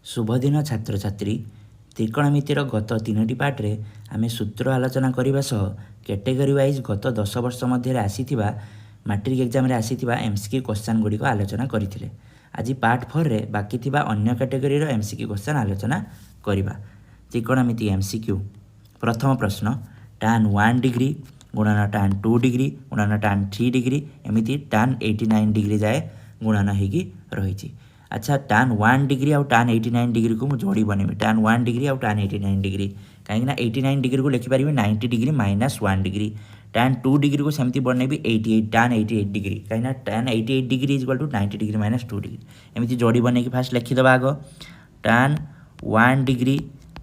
शुभदिन छात्र छात्री त्रिकोणमितिर गत 3टी पार्टे आमे सूत्र आलोचना करने सह कैटेगरी वाइज गत 10 वर्ष मध्य आसीथिबा मैट्रिक एग्जाम रे आसीथिबा एमसीक्यू क्वेश्चन गुडी को आलोचना करथिले। आज पार्ट 4 रे बाकी थिबा अन्य कैटेगरी रो एमसीक्यू क्वेश्चन आलोचना करिबा। त्रिकोणमिति एमसीक्यू प्रथम प्रश्न tan 1 डिग्री गुणन tan 2 डिग्री गुणन tan 3 डिग्री एमिति tan 89 डिग्री जाए गुणन हेगी रहिछि। अच्छा tan 1 डिग्री आउ tan 89 डिग्री को जोड़ी बनेबी tan 1 डिग्री आउ tan 89 डिग्री कहीं 89 डिग्री को लिखिपारि 90 degree minus 1 degree tan 2 degree को सेमती बनेबी 88 tan 88 डिग्री कहीं tan 88 degree is equal to 90 degree minus 2 degree एमती जोड़ी बने फास्ट लिखिदेवा आग tan 1 डिग्री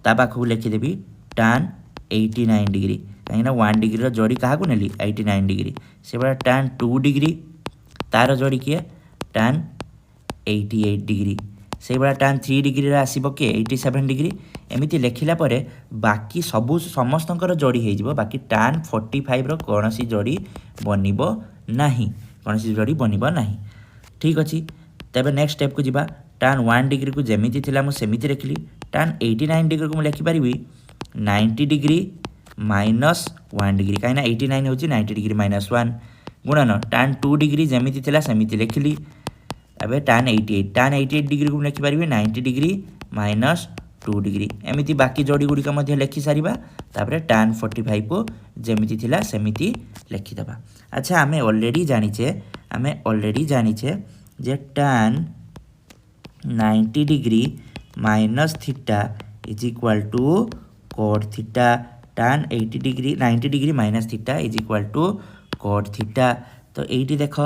ता पाखु लिखिदेवी tan 89 डिग्री कहीं 1 डिग्री जोड़ी क्या नेली 89 डिग्री से बड़ा tan 2 डिग्री तार जोड़ी किए tan 88 डिग्री से बड़ा tan 3 डिग्री आसब किए 87 डिग्री एमती लिखला बाकी सबू समस्त जोड़ी हो बाकी tan 45 रो कौन सी जोड़ी बनब ना कौन सी जोड़ी बनब ना। ठीक अच्छे तेरे नेक्स्ट स्टेप को जीवा tan 1 डिग्री को जमीती थिला मु सेमिति लिखली tan 89 डिग्री को मुझे लिखिपारि 90 डिग्री माइनस 1 डिग्री कहीं 89 हूँ 90 डिग्री माइनस 1 गुणन tan 2 डिग्री जमीती थिला सेमिति लिखली अबे tan 88 डिग्री को लिखिपारि 90 डिग्री माइनस 2 डिग्री एमती बाकी जोड़ी गुड़िक लिखि सारिबा तापरे tan 45 को जमीती थिला सेमिति लिखिदेबा। अच्छा आमे ऑलरेडी जानिचे जे tan 90 degree minus theta is equal to cot theta tan 80 degree 90 degree minus theta is equal to cot theta. तो ये देख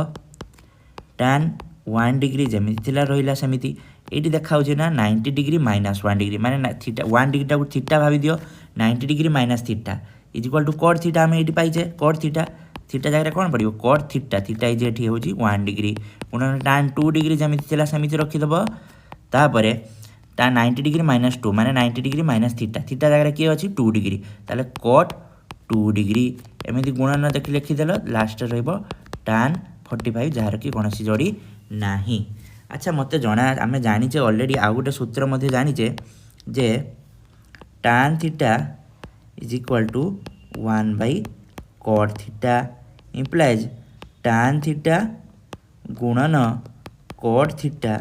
tan 1 डिग्री जमीती थिला रहिला सेमिति ये देखा ना 90 डिग्री माइनस 1 डिग्री माने थीटा 1 डिग्री को थीटा भावी दियो 90 degree minus theta is equal to cot theta आम ये पाइचे cot थीटा थीटा जगह कौन पड़ो cot थीटा थीटा इज ये हूँ 1 डिग्री पुनः tan 2 डिग्री जमीती थिला सेमिति रखिदेव तापर tan 90 डिग्री माइनस 2 माने 90 डिग्री माइनस थीटा थीटा जगह किए अच्छी 2 डिग्री ताले cot 2 डिग्री एमती गुणन देख लिखिदेल लास्ट रही tan 45 जार कि कौन सी जोड़ी नाही। अच्छा मत जना आम जाचे ऑलरेडी आउ गोटे सूत्र जानिचे जे tan theta is equal to 1 by cot theta implies tan theta गुणन cot theta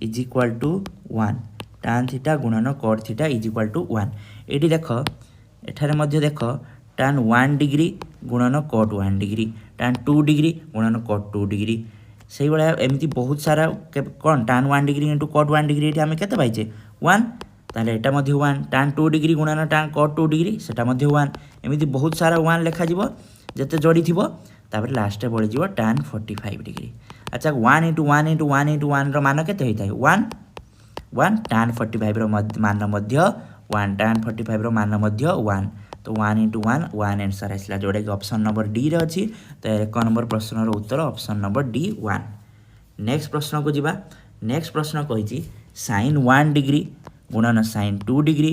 is equal to 1 tan theta गुणन cot theta is equal to 1 ये देख एठारे देख tan 1 डिग्री गुणन cot 1 डिग्री tan 2 डिग्री गुणन cot 2 डिग्री से भाया एमती बहुत सारा कौन tan 1 degree into cot 1 degree ये आम के पाइचे 1 ताले एटा 1 tan 2 डिग्री गुणन tan cot 2 डिग्री सेटा 1 एमती बहुत सारा 1 लिखा जिते जोड़ी थी तापर लास्ट बढ़ी tan 45 डिग्री। अच्छा 1 इंटू 1 इंटू 1 इंटू 1 मान के 1 tan 45 मान 1 tan 45 मान 1 तो 1 इंटू 1 आंसर आसला जोटा कि ऑप्शन नंबर डी रे अच्छी। तो 1 नंबर प्रश्न उत्तर ऑप्शन नंबर डी 1। नेक्स्ट प्रश्न को जीवा नेक्स्ट प्रश्न कही sin 1 डिग्री गुणन sin 2 डिग्री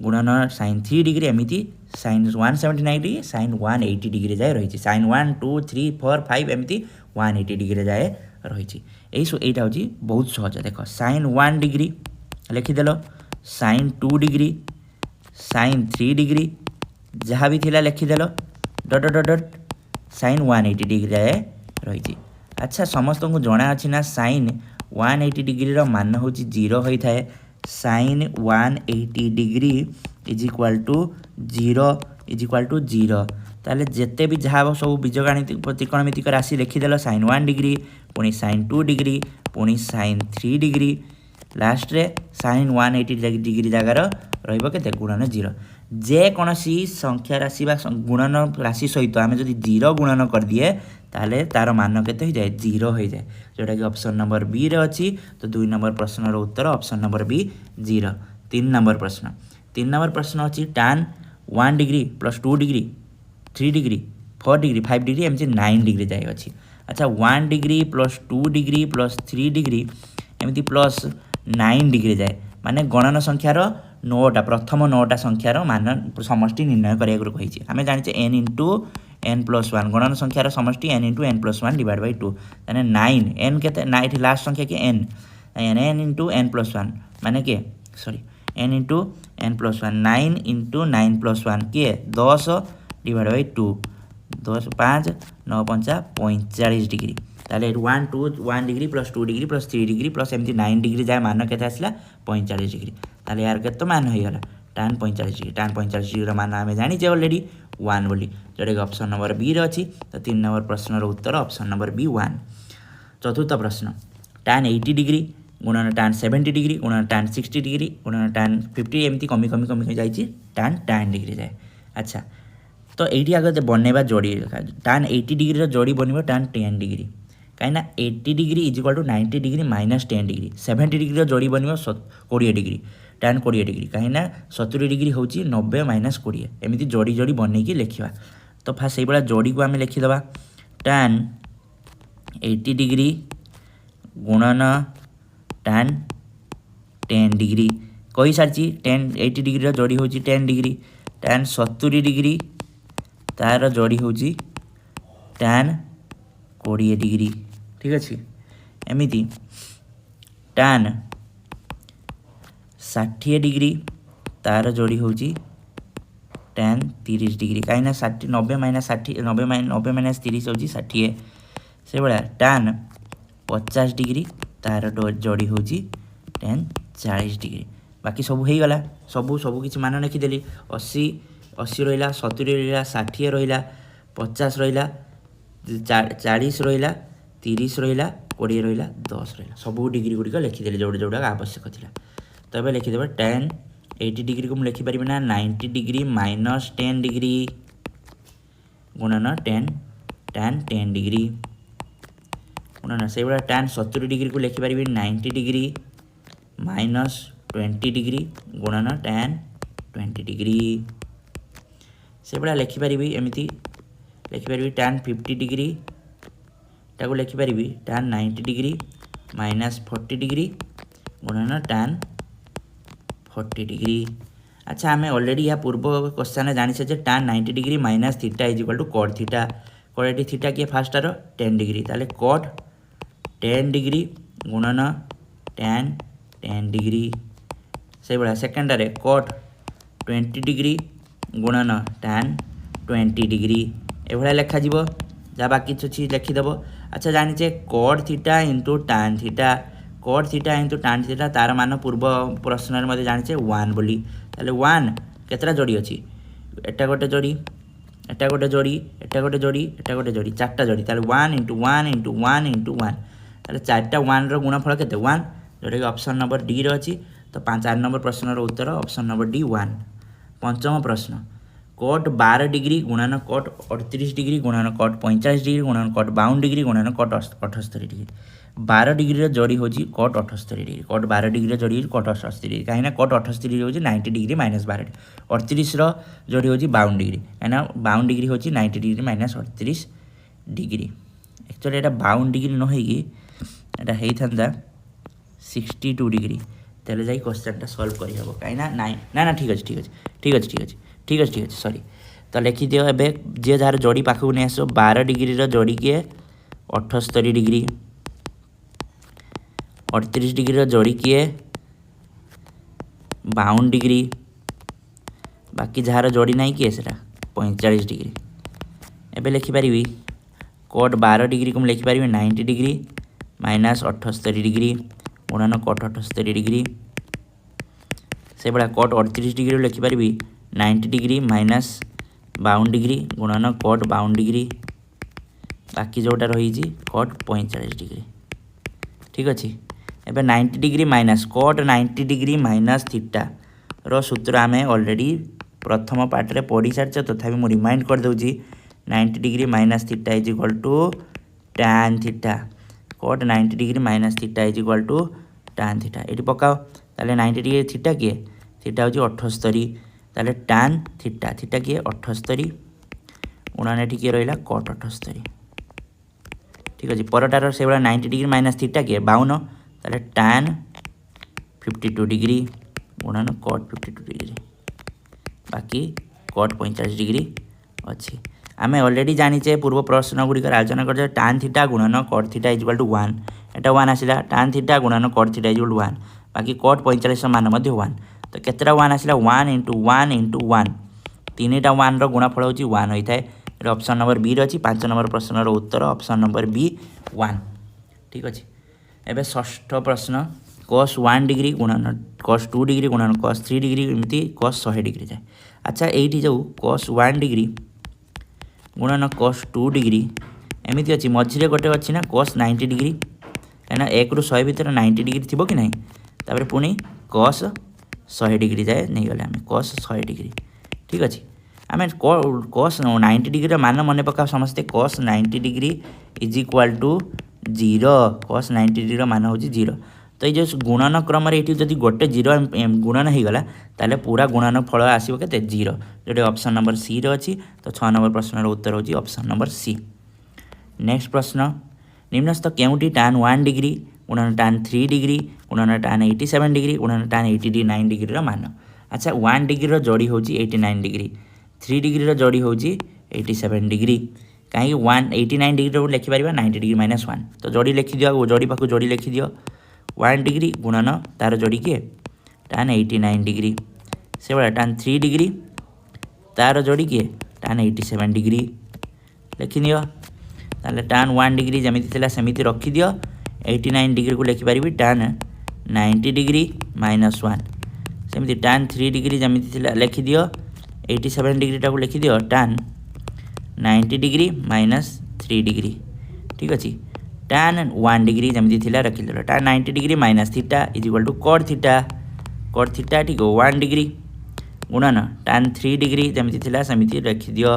गुणन sin 3 डिग्री एमती sin 179 डिग्री sin 180 डिग्री जाए रही sin 1 2 3 4 5 एमती 180 डिग्री जाए रही यहीटा हूँ बहुत सहज देख sin 1 डिग्री लिखिदेल sin 2 डिग्री sin 3 डिग्री जहाँ भी थिला लिखिदेल डट डट डट sin 180 डिग्री जाए रही। अच्छा समस्त को जना अच्छी ना sin 180 डिग्री रो मान हूँ 0 होता है sin 180 degree is equal to 0 ताले जिते भी जहाँ सब बीजगणित त्रिकोणमितिक राशि लिखिदेल sin 1 डिग्री पुणी sin 2 डिग्री पुणी sin 3 डिग्री लास्ट रे sin 180 डिग्री जगार रही गुणन 0 जेकोसी संख्या राशि गुणन राशि सहित आम जब 0 गुणन कर दिए ताले तार मान केते हो जाए 0 हो जाए जोटा कि ऑप्शन नंबर बी रे अच्छी। तो 2 नंबर प्रश्न उत्तर ऑप्शन नंबर बी 0। 3 नंबर प्रश्न अच्छी tan 1 degree plus 2 degree 3 degree 4 degree 5 degree एमती 9 डिग्री जाए अच्छी। अच्छा 1 degree plus 2 degree plus 3 degree एमती प्लस 9 डिग्री जाए माने गणन संख्यार 9टा प्रथम 9टा संख्यार मान समष्टि निर्णय करा कही आम जाने n इंटू n प्लस 1 गणन संख्यार समष्टि n into n plus 1 divide by 2 ताने 9 n के लास्ट संख्या कि n n into n plus 1 माने किए sorry n into n plus 1 9 into 9 plus 1 किए 10 डिवाइड बाई 2 10 5 9 5 45 डिग्री ताले 1 2 1 degree plus 2 degree plus 3 degree plus एमती 9 डिग्री जाए मान के आसला 45 डिग्री ताले यार के मान हो गला tan 45 डिग्री tan 45 डिग्री मान आम जानी ऑलरेडी 1 बोली जोटा कि ऑप्शन नंबर बी रे अच्छी तो 3 नंबर प्रश्न उत्तर ऑप्शन नंबर बी 1। चतुर्थ प्रश्न tan 80 डिग्री गुणन tan 70 डिग्री गुणन tan 60 डिग्री गुणन tan 50 एमती कमी कमी कमी जाइए tan डिग्री जाए। अच्छा तो ये आगे बनवा जोड़ी tan 80 डिग्री जोड़ी बन tan 10 डिग्री कहीं 80 degree is equal to 90 degree minus 10 degree 70 degree जोड़ी बन 20 डिग्री tan 20 डिग्री कहीं 70 डिग्री हूँ 90 माइनस 20 एमती जोड़ी जोड़ी बन के लिखा। तो फास्ट से भाया जोड़ी को आम लिखिदे tan 80 डिग्री गुणन tan 10 डिग्री कही सारी 80 डिग्री जोड़ी हूँ 10 डिग्री tan 70 डिग्री तार जोड़ी हूँ tan 20 डिग्री ठीक अच्छे एमती tan 60 डिग्री तार जोड़ी हूँ tan 30 डिग्री कहीं 90 माइनस 60 90 माइनस 30 हूँ 60 से भाया tan 50 डिग्री तार जोड़ी हूँ tan 40 डिग्री बाकी सब हो गला सब सब किसी मान लिखिदेली 80 80 रहा 70 रहा 60 रहा 50 रहा 40 रहा 30 रहा 20 रहा 10 रहा सब डिग्री गुड़िक लिखिदेली जोड़ा जोड़ा आवश्यक था। तो ये लिखिदेव tan 80 डिग्री को मुझे लिखिपारि ना 90 डिग्री माइनस 10 डिग्री गुणन tan 10 डिग्री गुणन से भाया tan 70 डिग्री को लिखिपारि 90 डिग्री माइनस 20 डिग्री गुणन tan 20 डिग्री से भाया लिखिपारि एमती लिखिपारि tan 50 डिग्री टाको लिखिपारि tan 90 डिग्री माइनस 40 डिग्री गुणन tan 40 डिग्री। अच्छा आम ऑलरेडी या पूर्व क्वेश्चन जानी जे tan 90 degree minus theta is equal to cot theta cot theta किए फास्टार 10 डिग्री ताले cot 10 डिग्री गुणन tan 10 डिग्री से भाया सेकेंडारे cot 20 डिग्री गुणन tan 20 डिग्री एभलिया लेखा जीवो जहाँ बाकी अच्छी लिखिदेव। अच्छा जानीचे cot theta into tan theta cot theta into tan theta तार मान पूर्व प्रश्न में जानीचे 1 बोली ताले 1 केतरा जोड़ी अच्छी एटा गोटे जोड़ी एटा गोटे जोड़ी एटा गोटे जोड़ी एटा गोटे जोड़ी 4टा जोड़ी ताले 1 इंटू 1 इंटू 1 इंटू 1 ताले 4टा 1 गुणफल के 1 जोटा कि ऑप्शन नंबर डी रे अच्छी। तो 4 नंबर प्रश्न उत्तर ऑप्शन नंबर डी 1। पंचम प्रश्न cot 12 डिग्री गुणन cot 38 डिग्री गुणन cot 45 डिग्री गुणन cot 52 डिग्री गुणन cot 78 डिग्री 12 डिग्री जोड़ी हूँ cot 78 डिग्री cot 12 डिग्री जोड़ी cot 78 डिग्री कहीं cot 78 डिग्री हूँ 90 डिग्री माइनस 12 38 जोड़ी हूँ 52 डिग्री कहीं 52 डिग्री हूँ 90 डिग्री माइनस 38 डिग्री एक्चुअली यहाँ 52 डिग्री न होता था 62 डिग्री तेल जा क्वेश्चन सल्व करहब कहीं ना ठीक अच्छे ठीक अच्छे ठीक अच्छे ठीक अच्छे ठीक अच्छे ठीक अच्छे सॉरी। तो लिखिदि एवं जी जार जोड़ी पाखक नहीं आस 12 डिग्री जोड़ी किए 78 डिग्री 38 डिग्री जोड़ी किए 52 डिग्री बाकी जार जोड़ी ना किए से 45 डिग्री एवं लिखिपारि cot 12 डिग्री को लिखिपारि 90 डिग्री माइनस 78 डिग्री गुणन cot 78 डिग्री से भाया cot 38 डिग्री लिखिपारि 90 डिग्री माइनस 52 डिग्री गुणन cot 52 डिग्री बाकी जोटा रही cot 45 डिग्री ठीक अच्छे। एबे 90 degree minus cot 90 degree minus theta रो सूत्र आम ऑलरेडी प्रथम पार्ट पढ़ी सारी तथापि मुझे रिमाइंड कर दूँ 90 degree minus theta is equal to tan theta cot 90 degree minus theta is equal to tan theta ये पकाओ ताले 90 डिग्री थीटा किए थीटा हूँ 78 ताले tan थीटा थीटा किए 78 गुणन ये किए रहा cot 78 ठीक अच्छे परटार से भाया 90 डिग्री माइनस थीटा किए 52 ताले tan 52 डिग्री गुणन cot 52 डिग्री बाकी cot 45 डिग्री अच्छी आम ऑलरेडी जानीचे पूर्व प्रश्न गुड़िक आलोचना कर tan थीटा गुणन cot theta is equal to 1 एटा 1 आसला tan थीटा गुणन cot theta is equal to 1 बाकी कट 45 मान मध्य 1 तो केतटा 1 आसला 1 इंटू 1 इंटू 1 तीनटा 1 गुणाफल होची 1 होता है। ये ऑप्शन नंबर बी रे अछि 5 नंबर प्रश्न उत्तर ऑप्शन नंबर बी 1 ठीक अछि। एबे षष्ठ प्रश्न cos 1 डिग्री गुणन cos 2 डिग्री गुणन cos 3 डिग्री एमती cos 100 डिग्री जाए। अच्छा एठी जो cos 1 डिग्री गुणन cos 2 डिग्री एमती अच्छी मझे गोटे अच्छी ना cos 90 डिग्री कहीं 1 ରୁ 100 भितर 90 डिग्री थी कि नहीं तापर पुणी cos 100 डिग्री जाए नहीं गले आम cos 100 डिग्री ठीक अच्छे आम cos 90 डिग्री मान मन पका समस्ते cos 90 degree is equal to 0 cos 90 degree मान हूँ 0 तो ये जो गुणन क्रम ये जब गोटे 0 गुणन हो गला ताले पूरा गुणन फल आसो के 0 जो ऑप्शन नंबर सी रे अच्छी तो 6 नंबर प्रश्न उत्तर होची ऑप्शन नंबर सी। नेक्स्ट प्रश्न निम्नस्थ केउटी tan 1 डिग्री गुणन tan 3 डिग्री गुणन tan 87 डिग्री गुणन tan 89 डिग्री मान। अच्छा 1 डिग्री जोड़ी हूँ 89 डिग्री 3 डिग्री जोड़ी हूँ 87 डिग्री कहीं 189 डिग्री लिखिपर 90 डिग्री माइनस 1 तो जोड़ी लिखि दियो जोड़ी पाक जोड़ी लिखि दियो 1 डिग्री गुणन तार जोड़ी किए tan 89 डिग्री से भाया tan 3 डिग्री तार जोड़ी किए tan 87 डिग्री लिखि नियो ताले tan 1 डिग्री जमी थिला सेमिति रखि दियो 89 डिग्री को लिखिपर tan 90 degree minus 1 सेमिति tan 3 degree जमी थिला लिखि दियो 87 डिग्री टाको लिखि दियो tan 90 डिग्री माइनस 3 डिग्री ठीक अच्छे। tan 1 डिग्री जमी थिला रखि दियो tan 90 degree minus theta is equal to cot theta ठीक 1 डिग्री गुणन tan 3 डिग्री जमी थिला सेमिति रखि दियो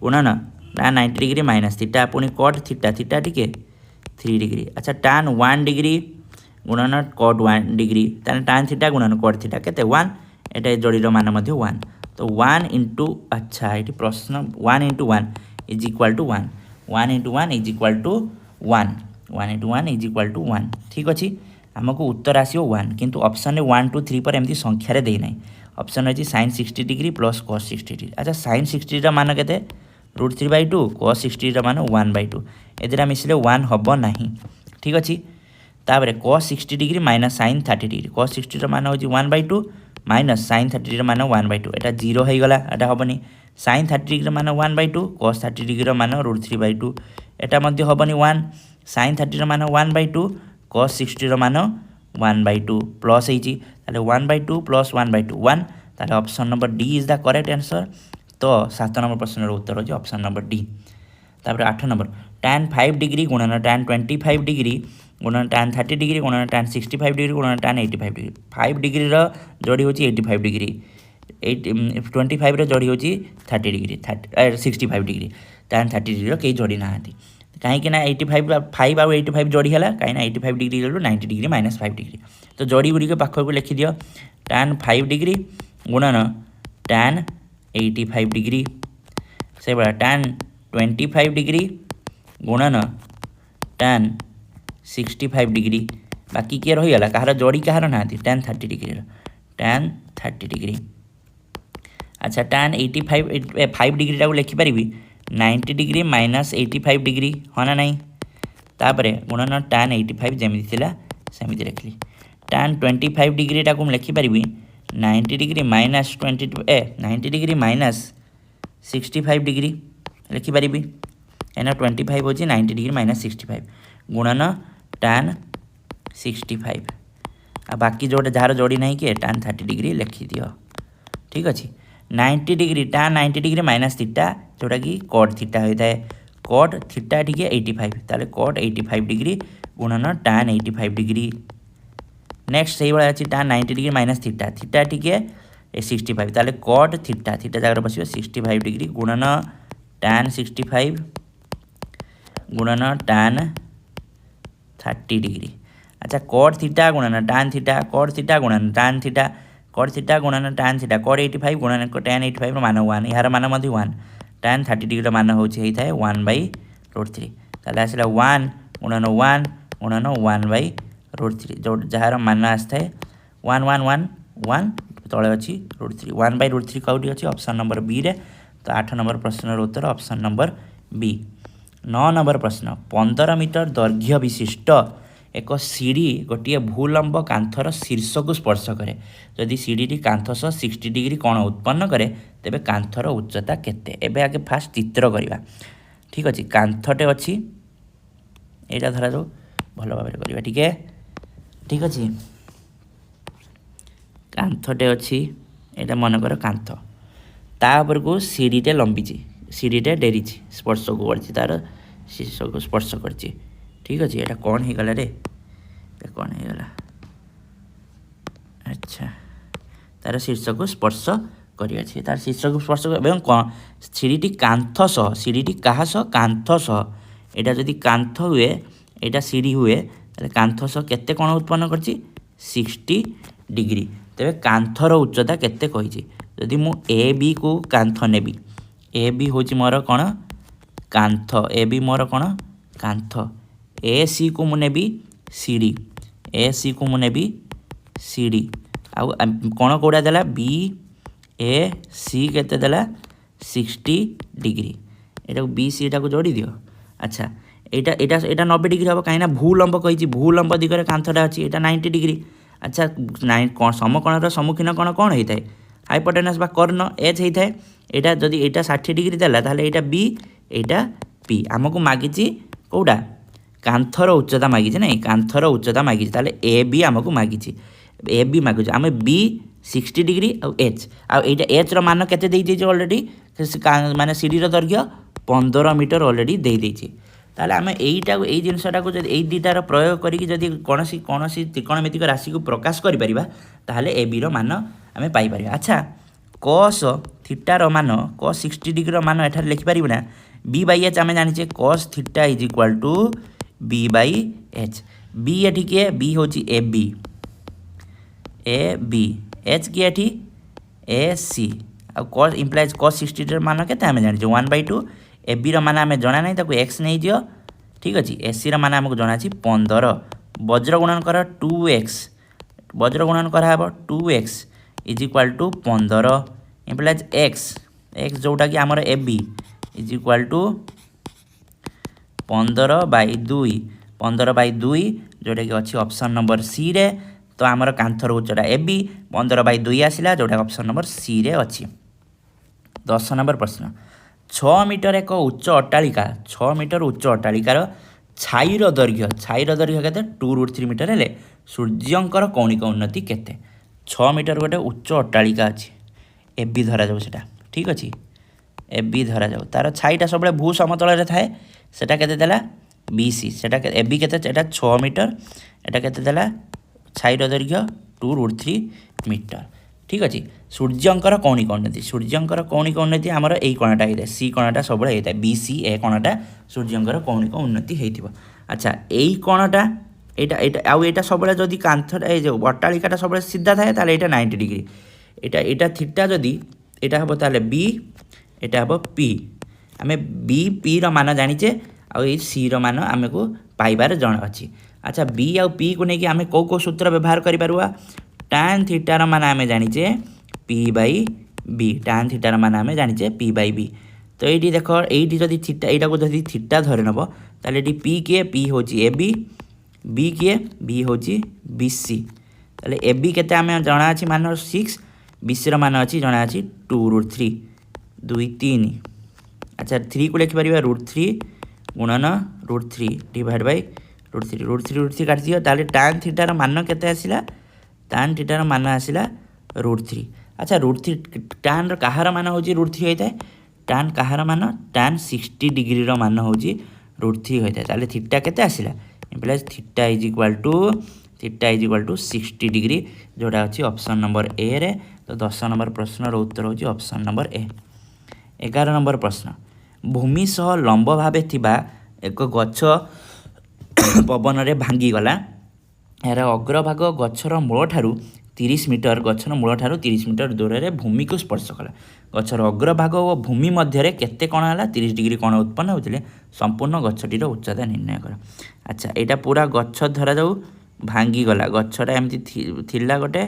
गुणन tan 90 डिग्री माइनस थीटा पुणी cot थीटा टिके 3 डिग्री। अच्छा tan 1 डिग्री गुणन cot 1 डिग्री tan थीटा गुणन cot थीटा केते 1 एटा जोड़ीर मान मध्य 1 तो 1 इंटू अच्छा ये प्रश्न 1 into 1 is equal to 1 1 into 1 is equal to 1 1 into 1 is equal to 1 ठीक अच्छे आमको उत्तर आसो 1 किंतु ऑप्शन 1 2 3 पर एमती संख्यार देना ऑप्शन अच्छी sin 60 degree plus cos 60 degree. अच्छा sin 60 मान के √3/2 cos 60 मान 1/2 ए मिसले 1 हम ना ठीक अच्छे तापर cos 60 degree minus sin 30 degree cos 60 मान हूँ 1/2 माइनस sin 30 डिग्री मान 1/2 एटा 0 हो गला एटा हेनी sin 30 डिग्री मान 1/2 cos 30 डिग्री मान √3/2 एटा मध्य हेनी 1 sin 30 मान 1/2 cos 60 मान 1/2 प्लस होती 1/2 प्लस 1/2 1 ताले option number D is the correct answer तो 7 नंबर प्रश्न उत्तर हो ऑप्शन नंबर डी। तापर 8 नंबर tan 5 डिग्री गुणन tan 25 डिग्री गुणन tan 30 डिग्री गुणन tan 65 डिग्री गुणन tan 85 डिग्री 5 डिग्री जोड़ी हूँ 85 डिग्री 25 जोड़ी हूँ 30 डिग्री 65 डिग्री tan 30 डिग्री कई जोड़ी ना कहीं 85 5 आउ 85 जोड़ी है कहीं 85 डिग्री 90 डिग्री माइनस 5 डिग्री तो जोड़ी गुड़िक पाखक लिखि दियो tan 5 डिग्री गुणन tan 85 डिग्री से भाया tan 25 डिग्री गुणन tan 65 डिग्री बाकी किए रहीगला कहार जोड़ी कहार ना tan 30 डिग्री tan 30 डिग्री। अच्छा tan 5 डिग्री टाक लिखिपर 90 डिग्री माइनस 85 डिग्री हाँ ना नहीं तापर गुणन tan 85 जमी थिला सेमिति रखली tan 25 डिग्री टाक लिखिपर 90 degree minus 90 degree minus 65 degree लिखिपर कहीं 25 हूँ 90 डिग्री माइनस 65 गुणन tan 65 आ बाकी जोटे जार जोड़ी नहीं कि tan 30 डिग्री लिखि दियो ठीक अच्छे। 90 degree tan 90 degree minus theta जोटा कि cot थीटा होता है cot थीटा टी 85 ताले cot 85 डिग्री गुणन tan 85 डिग्री। नेक्स्ट से भाई अच्छी tan 90 degree minus theta T 65 ताले cot थीटा जगह बस 65 डिग्री गुणन tan 65 गुणन tan 30 डिग्री। अच्छा cot थीटा गुणन tan थीटा cot थीटा गुणन tan थीटा cot थीटा गुणन tan थीटा cot 85 गुणन tan 85 मान 1 यार मान 1 tan 30 डिग्री मान होता है 1/√3 ताले आसला 1 गुणन 1 गुणन 1/√3 जो जार मान आसता है 1 1 1 1 तले अच्छी √3 1/√3 कौटी अच्छी ऑप्शन नंबर बी रे तो 8 नंबर प्रश्न उत्तर ऑप्शन नंबर बी। 9 नंबर प्रश्न 15 मीटर दैर्घ्य विशिष्ट एक सीढ़ी गोटे भूलंब कांथर शीर्ष को स्पर्श करे जदि सीढ़ी कांथ सह 60 डिग्री कोण उत्पन्न करे तेबे कांथर उच्चता केते। एबे आगे फास्ट चित्र करवा। ठीक अच्छे कांथटे अच्छी यहाँ धरा जाऊ भल भाव करवा टिके। ठीक अच्छे कांथटे अच्छी यहाँ मनकर कांथ तापर को सीढ़ीटे लंबी सीढ़ीटे डेरी स्पर्श को कर तार शीर्ष को स्पर्श कर। ठीक अच्छे यहाँ कौन हो गला रे कौन हो गला अच्छा तार शीर्ष को स्पर्श कर तार शीर्ष को स्पर्श कौन सीढ़ी कांथ सह सीढ़ी क्या सह कांथ सह यहाँ जदि कांथ हुए यहाँ सीढ़ी हुए ताले कांथ सह केते कोण उत्पन्न कर 60 डिग्री। तेरे कांथर उच्चता केते कही जदि मु ए बी को कांथ नेबी ए बी हूँ मोर कौन कांथ ए बी मोर कौन कांथ ए सी को मुझे सीढ़ी ए सी को मुझे सीढ़ी आउ कौन कौड़ा देला बी ए सी केते देला 60 डिग्री एटा बी सी को जोड़ी दियो। अच्छा एटा एटा एटा 90 डिग्री हम कहीं भूलंब कही भूलंब दिगरे कांथटा अच्छी एटा 90 डिग्री। अच्छा समकोणर सम्मुखीन कौन कौन होता है हाइपोटेनस बा कर्ण एच होता है यहाँ जदि यहाँ 60 डिग्री देला ताहले यहाँ बी यहाँ पी आमको मागिची कौटा कांथर उच्चता मागिचे ना कांथर उच्चता मागिचे ताहले ए बी आमको मागिची ए बी मागुचे आम बी 60 डिग्री आउ एच आउटा एच मान केते देइछे ऑलरेडी माने सीढ़ी दैर्घ्य 15 मीटर ऑलरेडी देइछे। ताहले आम एईटा एई जिनसटा को जदि एई दुटार प्रयोग करिकि जदि कोनोसी कोनोसी त्रिकोणमितिक राशि को प्रकाश करि परिबा ताहले ए बी रो मान आम पाई परिबा। अच्छा कस थीटार मान कस 60 डिग्री मान एठार लिखि पारिबो ना बी बाई एच आम जानिचे cos theta is equal to B by H B एठी किए बी हूँ ए बी एच किए एठी ए सी आ कस इम्प्लाइज कस 60 मान केते आम जानिचे 1/2 ए बी मान आम जना नहीं ताको एक्स नहीं दियो। ठीक अच्छे ए सी मान आमको जना 15 वज्र गुणन कर 2x वज्र गुणन कराब 2x is equal to 15 implies x x जोटा कि आमर A B is equal to 15/2 जोटा कि अच्छी ऑप्शन नंबर सी रे। तो आमर कांथर उच्चटा ए बी 15/2 आसला जोटा ऑप्शन नंबर सी रे अच्छी। 10 नंबर प्रश्न 6 मीटर एक उच्च अट्टालिका 6 मीटर उच्च अट्टालिकार छाईर दैर्घ्य केते 2√3 मीटर हेले सूर्यंकर कौणिक उन्नति केते। 6 मीटर गोटे उच्च अट्टालिका अच्छी ए बी धरा जाऊ सेटा। ठीक अच्छे ए बी धरा जाऊ तार छाईटा सब भू समतल थाए सेटा केते देला बी सी सेटा ए बी केते एटा 6 मीटर एटा केते देला छाईर दैर्घ्य 2√3 मीटर। ठीक अच्छे सूर्यंकर कौणिक उन्नति आमर यही कोणटा होता है सी कोणटा सब होता है बी सी ए कोणटा सूर्यंकर कौणिक उन्नति होता। अच्छा यही कोणटा यहाँ आउ यहाँ सब जदि कांथटा जो अट्टालिकाटा सब सीधा थाए ताहले यहाँ 90 डिग्री यहाँ थीटा जदि यहाँ हम ताहले बी यहाँ हम पी आम बी पी मान जानिचे आई सी मान आमको पाइबार जन अच्छी। अच्छा बी आउ पी को लेकिन आम कौ सूत्र व्यवहार करिपारुआ tan थीटार मान आम जानिचे पी बाई बी tan थीटार मान आम जानिचे पी बाई बी। तो ये देख ये जदि थीटा यहाँ को जदि थीटा धरे नब ताहले ये पी किए पी हूँ ए बी किए बी हूँ बी सी ताहले ए बी केते आम जना अच्छी मान 6 बी सी मान अच्छी जना अच्छी 2√3 2 3। अच्छा 3 को लिखिपर √3 गुणन √3 डिवाइड बाई √3 काट दियो ताहले tan थीटार मान केते आसिला tan थीटार मान आसिला √3। अच्छा √3 tan कहार मान हूँ √3 होता है tan कहार मान tan 60 डिग्री मान हूँ √3 होता है ताहले थीटा केते आसिला implies theta is equal to 60 degree जोड़ा अच्छी ऑप्शन नंबर ए रे। तो 10 नंबर प्रश्न उत्तर होची ऑप्शन नंबर ए। 11 नंबर प्रश्न भूमि सह लंब भावे थिबा एक गछ पवन रे भांगी गला यार अग्रभाग गछर मूल ठारू 30 मीटर गछर मूल ठारू 30 मीटर दूर में भूमि को स्पर्श कला गछर अग्रभाग और भूमि मध्य केते कोण है 30 डिग्री कोण उत्पन्न होते संपूर्ण गछटीर उच्चता निर्णय कर। अच्छा यहाँ पूरा गछ धरा जाऊ भांगी गला गछटा एमती थिला गोटे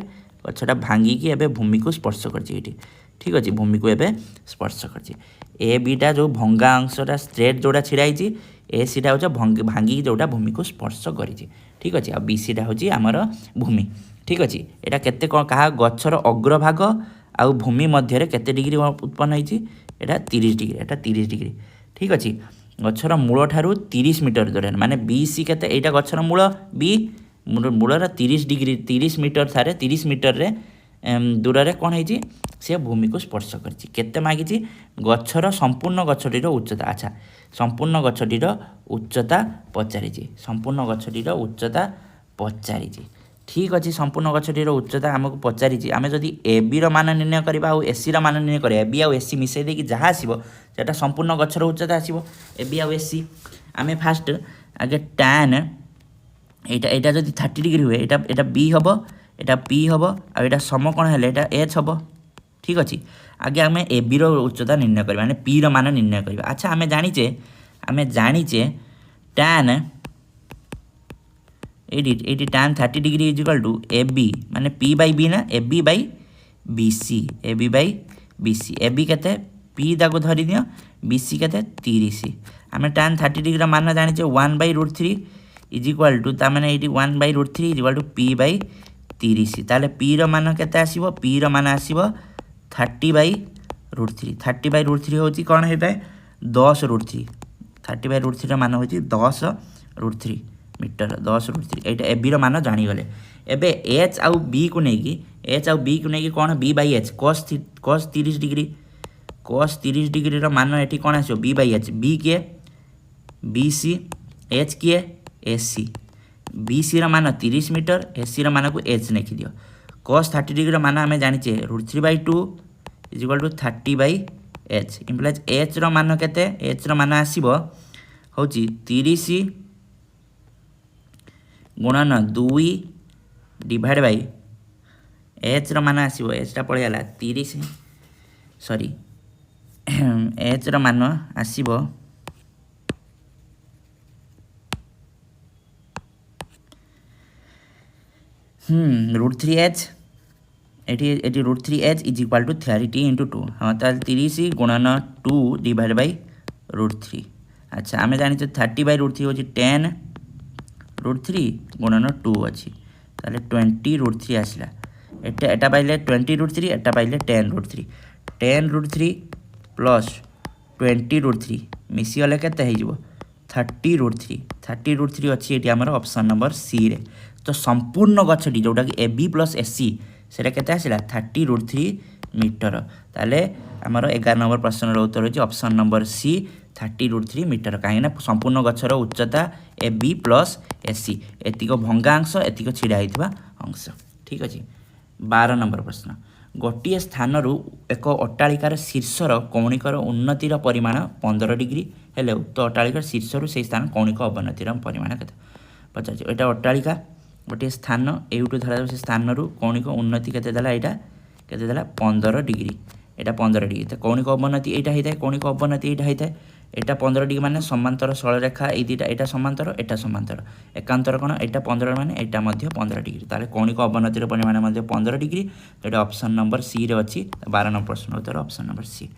गछटा भांगिकी एबे भूमि को स्पर्श करछि। ठीक अच्छे भूमि को एबे स्पर्श करछि। ए बीटा जो भंगा अंशटा स्ट्रेट जोड़ा छिड़ाई ए सीटा हूँ भांगी जोटा भूमि को स्पर्श करिछि। ठीक अच्छे आ बीसीटा हूँ आमर भूमि ठीक अच्छे यहाँ केते क्या गचर अग्रभाग आउ भूमि मध्य केते डिग्री उत्पन्न होती यहाँ 30 डिग्री यहाँ 30 डिग्री ठीक अच्छे गचर मूल ठारू 30 मीटर दूर माने बीसी केते यहाँ गचर मूल बी मूलर 30 डिग्री 30 मीटर सारे 30 मीटर रे दूर रे कौन है से भूमि को स्पर्श करते मागिची गचर संपूर्ण गछटीर उच्चता अच्छा संपूर्ण गछटीर उच्चता पचारि संपूर्ण गछटीर उच्चता पचारि ठीक अच्छे संपूर्ण गछटीर उच्चता आमको पचारि आम जदि ए बी मान निर्णय करवा आउ एसी मान निर्णय करवा ए बी आउ एसी मिसई देकी जहाँ आसो सेटा संपूर्ण गछर उच्चता आसो ए बी आउ एसी आम फास्ट आगे टैन यहाँ जदि 30 डिग्री हुए यहाँ बी हम यहाँ पी हम आटा सम कौन है यहाँ एच हम ठीक अच्छे आगे आम ए बी उच्चता निर्णय करवा माने पी मान निर्णय करवा अच्छा आम जानीचे टैन ये tan 30 degree is equal to A B माने पी बाई बी ना A B by B C A B by B C A B के पी ताको धरी दियो बी सी के 30 आम टैन 30 डिग्री मान जानीचे 1/√3 इज इक्वल टू ताने ये 1/√3 is equal to P by 30 ताले पी मान केते आसीबो पी मान आसीबो 30/√3 30/√3 होची कौन होता है 10√3 30/√3 मान होची 10√3 मीटर 10√3 यहाँ ए बी मान जानीगले एबे एच आउ बी को लेकिन कौन बी बाई एच कस 30 डिग्री मान ये कौन आसो बी बाई एच बी किए बी सी एच किए एस सी बी सी मान 30 मीटर एस सी मान को एच लिखि दियो cos 30 डिग्री मान आम जानीचे √3/2 is equal to 30/h implies H मान केते एच मान आसीबो होची 30 गुणन 2 डिवाइड बाई एच मान आसीबो एच टा पड़े गला 30 सॉरी एच मान आसीबो √3h एटी √3h is equal to 30 into 2 हाँ ताल 30 गुणन 2 डिवाइड बाई √3 अच्छा आम जानी 30/√3 हूँ 10√3 गुणन 2 अच्छी ताले 20√3 आसला एटा पाइले 20√3 एटा पाइले 10√3 10√3 प्लस 20√3 मिसीगले केते हो 30√3 अच्छी ये आमर ऑप्शन नंबर सी रे तो संपूर्ण गछटी जोटा कि A B plus S C से केते आसला 30√3 मीटर ताले आमर 11 नंबर प्रश्न उत्तर होची ऑप्शन नंबर सी 30√3 मीटर कहीं संपूर्ण गछर उच्चता A B plus S C एतिक भंगा अंश एतिक छिड़ा होइथिबा अंश ठीक अच्छे 12 नंबर प्रश्न गोटे स्थान एक अट्टालिकार शीर्षर कौणिकर उन्नतिर परिमाण 15 डिग्री हेले उक्त अट्टालिकार शीर्षर से स्थान कौणिक अवनतिर परिमाण के पचार यहाँ अट्टालिका गोटे स्थान एवटू धरा से स्थान कौणिक उन्नति के यहाँ के 15 डिग्री यहाँ 15 डिग्री तो कौणिक अवनति यहाँ होता है कौणिक अवनति यहाँ होता है यहाँ 15 डिग्री माने समांतर सरलरेखा ये दुटा यहाँ समांतर यहाँ समांतर एकांतर कौन यहाँ 15 माने यहाँ 15 डिग्री ताले कौणिक अवनतिर परिमाण 15 डिग्री तो यहाँ ऑप्शन नंबर सी रे अच्छी 12 नंबर प्रश्न उत्तर ऑप्शन नंबर सी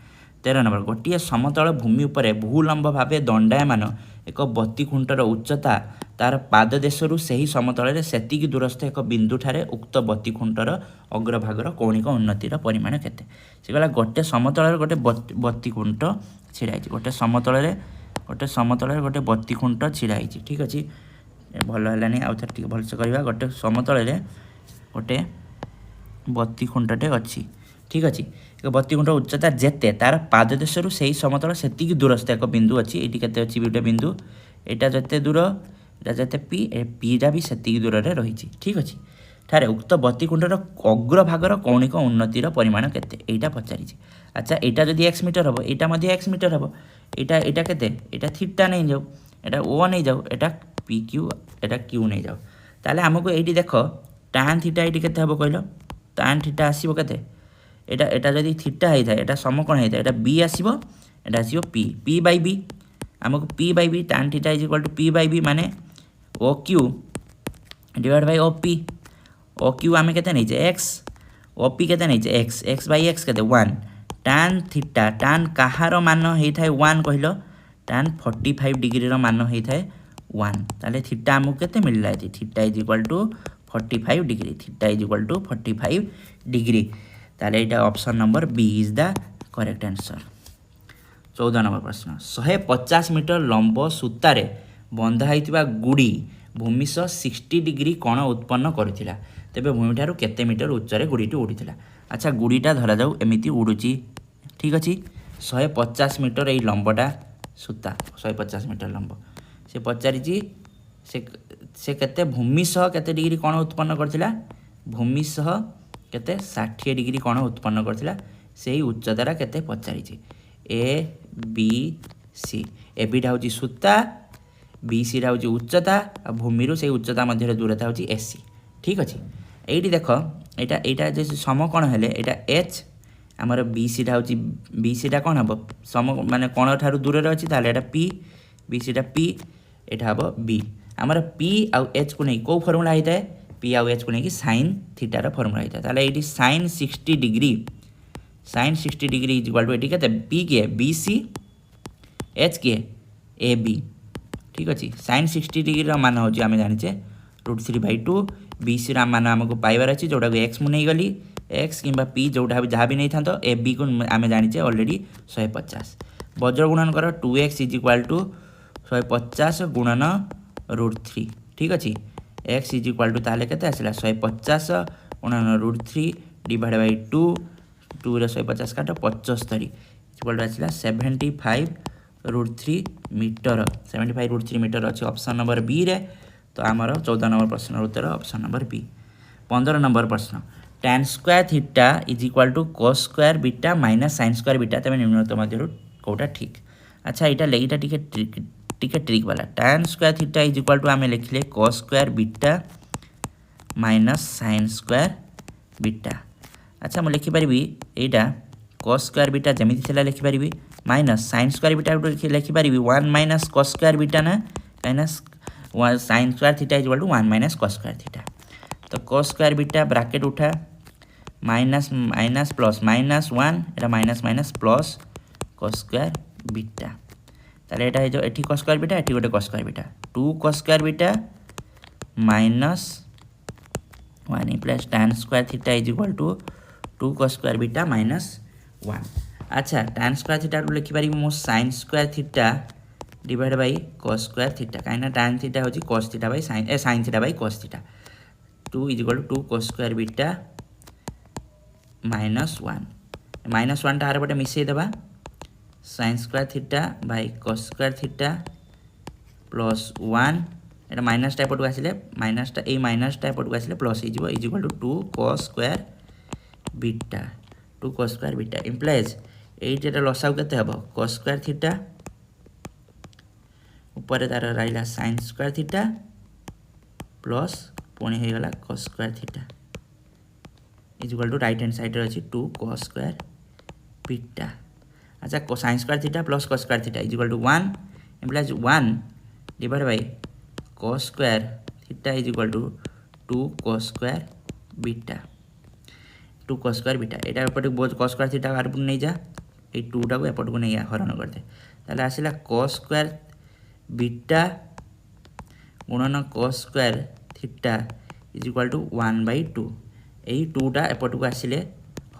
13 नंबर गोटे समतल भूमि उपर भूलंब भाव दंडायमान एक बत्ती खुंटर उच्चता तार पाद देशरू से समतल सेतिकी दूरस्थ एक बिंदु ठारे उक्त बत्ती खुंटर अग्रभागर कौणिक उन्नतिर परिमाण केते से गला गोटे समतल गोटे बत्ती खुंट छिड़ा गोटे समतल गोटे बत्ती खुंट छिड़ा ठीक अच्छे भल है आउ थे भलसे करवा गोटे समतल गोटे बत्ती खुंटटे अच्छी ठीक अच्छे एक बत्ती खुंट उच्चता जेते तार पाद देशरू से समतल सेतिकी दूरस्थ एक बिंदु अच्छी ये केते अच्छी गोटे बिंदु यहाँ जिते दूर यहाँ जिते पीटा भी सेतिकी दूर में रही ठीक अच्छे ठारे उक्त बत्ती खुंटर अग्रभागर कौणिक उन्नतिर परिमाण केते एटा पचारि अच्छा यहाँ जदि एक्स मीटर हम यहाँ एक्स मीटर हम यहाँ केते यहाँ थीटा नहीं जाऊ यहाँ ओ नहीं जाऊ यहाँ पी क्यू यहाँ क्यू नहीं जाऊ ताले आमको ये देख tan थीटा ये केते हम कहल tan थीटा आसो केते यहाँ जदि थीटा होता है यहाँ सम कौन होता है यहाँ बी आसो यहाँ आसो पी पी बाई बी आमको P by B tan theta is equal to P by B माने O Q divide by O Q आम के एक्स ओ पी के एक्स एक्स बाई एक्स के 1 tan थीटा tan कहार मान होता है 1 कहल tan 45 डिग्री मान होता है 1 ताले थीटा आमको केते मिलला है theta is equal to 45 degree theta is equal to 45 degree ताले एटा option number B is the correct answer. 14 number प्रश्न 150 मीटर लंब सूतारे बंधा होइतिबा गुड़ी भूमिश 60 डिग्री कोण उत्पन्न करुथिला तेबे भूमि ठारू केते मीटर उच्चरे गुड़ीटी उड़ीथिला। अच्छा गुड़ीटा धरा जाऊ एमिति उड़ुची ठीक अछि 150 मीटर एई लंबटा सूता 150 मीटर लंब से पचारिची से केते भूमि सह केते डिग्री कोण उत्पन्न करथिला भूमि सह केते 60 डिग्री कोण उत्पन्न करथिला सेही उच्चतारा केते पचारिची A B C A B टा होची सूता बी सी टा होची उच्चता आ भूमि रो सेही उच्चता मध्य दूरता होची एसी ठीक अछि। एइटी देखो एटा जे सम कोण हेले एटा एच आमर बी सी टा होची बी सी टा कोण हबो सम माने कोण ठारू दूर रे अछि ताले एटा पी बी सी टा पी एटा हबो बी आमर पी आ एच को नै को फार्मूला हिताय पी आ एच को नै कि sin थीटा रो फार्मूला हिताय ताले एटी sin 60 degree is equal to एटी केते पी के बी सी एच के ए बी ठीक अछि। sin 60 डिग्री रो मान होची आमे जानिचे √3/2 बी सी रो मान हमको पाइबार अछि जोटा x मु नै गली x किंबा p जोटा जहाँ भी नहीं था ए बी को आमे जानिचे ऑलरेडी 150 वज्र गुणन कर 2x इज इक्वल टू 150 गुणन √3 ठीक अछि x इज इक्वल टू ताले केते आसिला 150 गुणन √3 डिवाइड बाय 2 2 रे 150 काट 75 इक्वल टू आसिला 75 √3 मीटर 75 √3 मीटर अछि ऑप्शन नंबर बी रे तो आमर 14 नंबर प्रश्न उत्तर ऑप्शन नंबर बी। 15 नंबर प्रश्न tan square theta is equal to cos square beta minus sin square beta तमे निम्नलिखित मध्यरु कोटा ठीक। अच्छा एटा लेइटा टिके ट्रिक वाला tan square theta is equal to आमे लिखले cos square beta minus sin square beta. अच्छा मु लिखि परिबी एटा cos स्क्वायर बीटा जेमिति थिला लिखि परिबी माइनस sin स्क्वायर बीटा लिखि परिबी 1 माइनस cos स्क्वायर बीटा ना minus sin square theta is equal to 1 minus cos square theta तो cos स्क्वायर बीटा ब्रैकेट उठा माइनस माइनस प्लस माइनस 1 एटा minus minus plus cos square beta ताले एटा जो एठी cos स्क्वायर बीटा एठी गोटे cos square beta 2 cos square beta minus 1 plus tan square theta is equal to 2 cos square beta minus 1। अच्छा tan square theta को लिखि पारि मो sin square theta divide by cos square theta काइना tan theta होची cos theta by sin theta by cos theta 2 is equal to 2 cos square beta minus 1 टा आर बटे मिसई देबा sin square theta by cos square theta plus 1 एटा minus टा पटको आसिले माइनस टा ए माइनस टा पटको आसिले प्लस इजिवो is equal to 2 cos square beta implies एटा लसाउ केते हबो cos स्क्वायर थीटा ऊपर तार राइला sin स्क्वायर थीटा प्लस पुणी हे गला cos square theta is equal to right hand side रे अछि 2 cos स्क्वायर बीटा। अच्छा sin square theta plus cos square theta is equal to 1 implies 1 divide by cos square theta is equal to 2 cos square beta एटा एपटे both cos square theta आर नै जा ए 2 टा को एपट को नै हरण करते ताले आसिला cos स्क्वायर बीटा गुणन cos square theta is equal to 1/2 एई 2 टा एपट को आसिले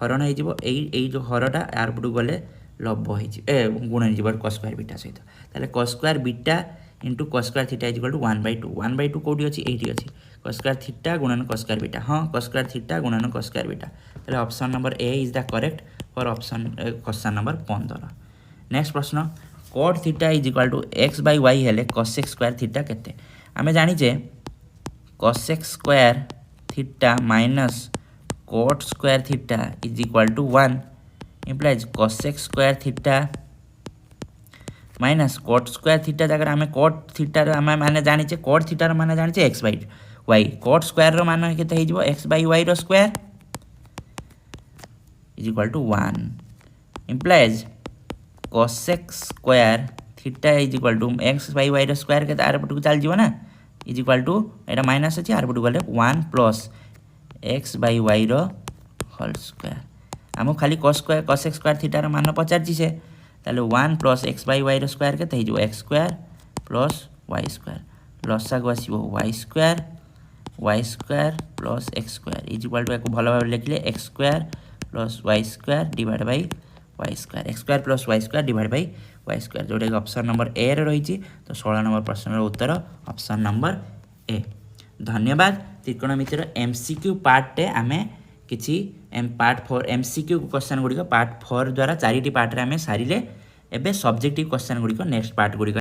हरण हे जिवो एई जो हरटा आर पटु गले लब्ध हे जि गुण हे जिवो cos स्क्वायर बीटा सहित ताले cos square beta into cos square theta is equal to 1/2 कोडी अछि एठी अछि cos स्क्वायर थीटा गुणन cos स्क्वायर बीटा हां cos स्क्वायर थीटा गुणन cos स्क्वायर बीटा ताले option number A is the correct for option question number 15। Next प्रश्न cot theta is equal to x/y हेले cos x स्क्वायर थीटा केते आमे जानि जे cos x square theta minus cot square theta is equal to 1 implies cos x square theta minus cot square theta जगह आमे cot theta rho आमे माने जानि जे cot थीटा रो माने जानि जे x/y cot स्क्वायर रो मान केते हे जिवो x/y रो square is equal to 1 implies cos x square theta is equal to x/y रो स्क्वायर के आर पटु चल जिवो ना इज इक्वल टू एटा माइनस अछि आर पटु गले 1 प्लस x/y रो होल स्क्वायर हमो खाली cos x square theta rho मान पचार छी से ताले 1 प्लस x/y रो स्क्वायर केते हे जिवो x square plus y square लसागु आसो Y square plus X square is equal to भल भाव लिखले X square plus Y square divide by Y square X square plus Y square divide by Y square जोटा कि option number ए रे रही। तो 16 नंबर प्रश्न उत्तर ऑप्शन नंबर ए। धन्यवाद। त्रिकोणमितिर एमसीक्यू पार्टे आम किसी पार्ट 4 एमसीक्यू क्वेश्चन गुड़िक पार्ट 4 द्वारा 4टी पार्ट आम सारे एवं सब्जेक्टिव क्वेश्चन गुड़िक नेक्स्ट पार्ट गुड़िक